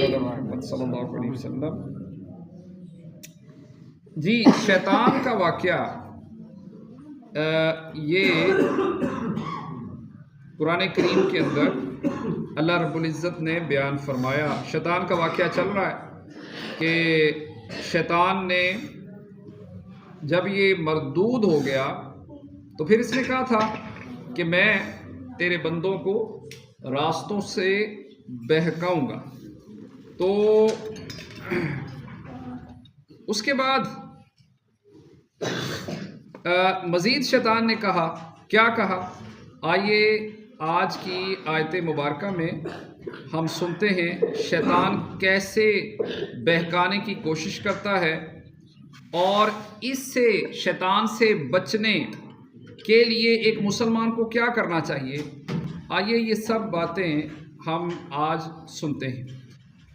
علی محمد صلی اللہ علیہ وسلم۔ جی شیطان کا واقعہ یہ قرآن کریم کے اندر اللہ رب العزت نے بیان فرمایا۔ شیطان کا واقعہ چل رہا ہے کہ شیطان نے جب یہ مردود ہو گیا تو پھر اس نے کہا تھا کہ میں تیرے بندوں کو راستوں سے بہکاؤں گا۔ تو اس کے بعد مزید شیطان نے کہا، کیا کہا؟ آئیے آج کی آیت مبارکہ میں ہم سنتے ہیں شیطان کیسے بہکانے کی کوشش کرتا ہے اور اس سے شیطان سے بچنے کے لیے ایک مسلمان کو کیا کرنا چاہیے۔ آئیے یہ سب باتیں ہم آج سنتے ہیں۔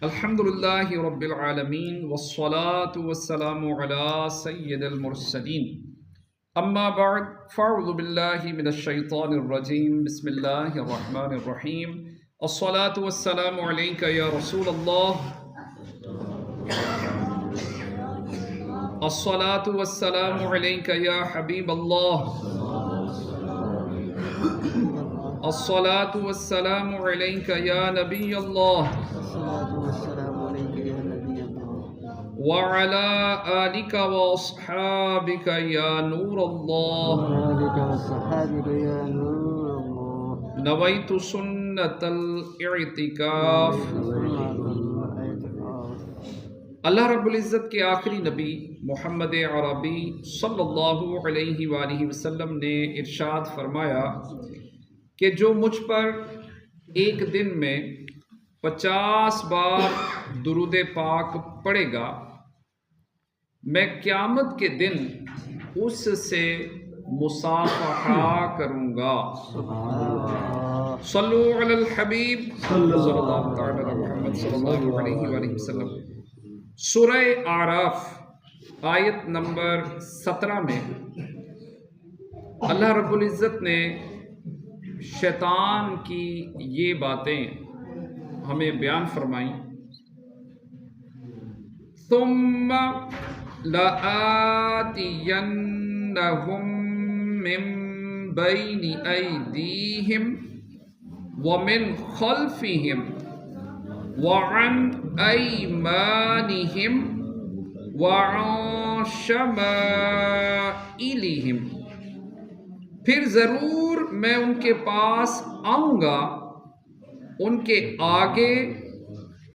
الحمدللہ رب العالمین والصلاة والسلام علی سید المرسلین، اما بعد فاعوذ باللہ من الشیطان الرجیم، بسم اللہ الرحمن الرحیم۔ الصلاة والسلام علیک یا رسول اللہ، الصلاة والسلام علیک یا حبیب اللہ، الصلاة والسلام علیک یا نبی اللہ، وعلى آلك وأصحابك يا نور الله، نويت سنة الاعتكاف۔ اللہ رب العزت کے آخری نبی محمد عربی صلی اللہ علیہ وآلہ وسلم نے ارشاد فرمایا کہ جو مجھ پر ایک دن میں 50 بار درود پاک پڑھے گا، میں قیامت کے دن اس سے مصافحہ کروں گا۔ صلو علی الحبیب صلی اللہ تعالی علی محمد صلی اللہ علیہ وآلہ وسلم۔ سورہ اعراف آیت نمبر 17 میں اللہ رب العزت نے شیطان کی یہ باتیں ہمیں بیان فرمائیں۔ ثم لآتینہم من بین ایدیہم ومن خلفہم وعن ایمانہم وعن شمائلہم، پھر ضرور میں ان کے پاس آؤں گا، ان کے آگے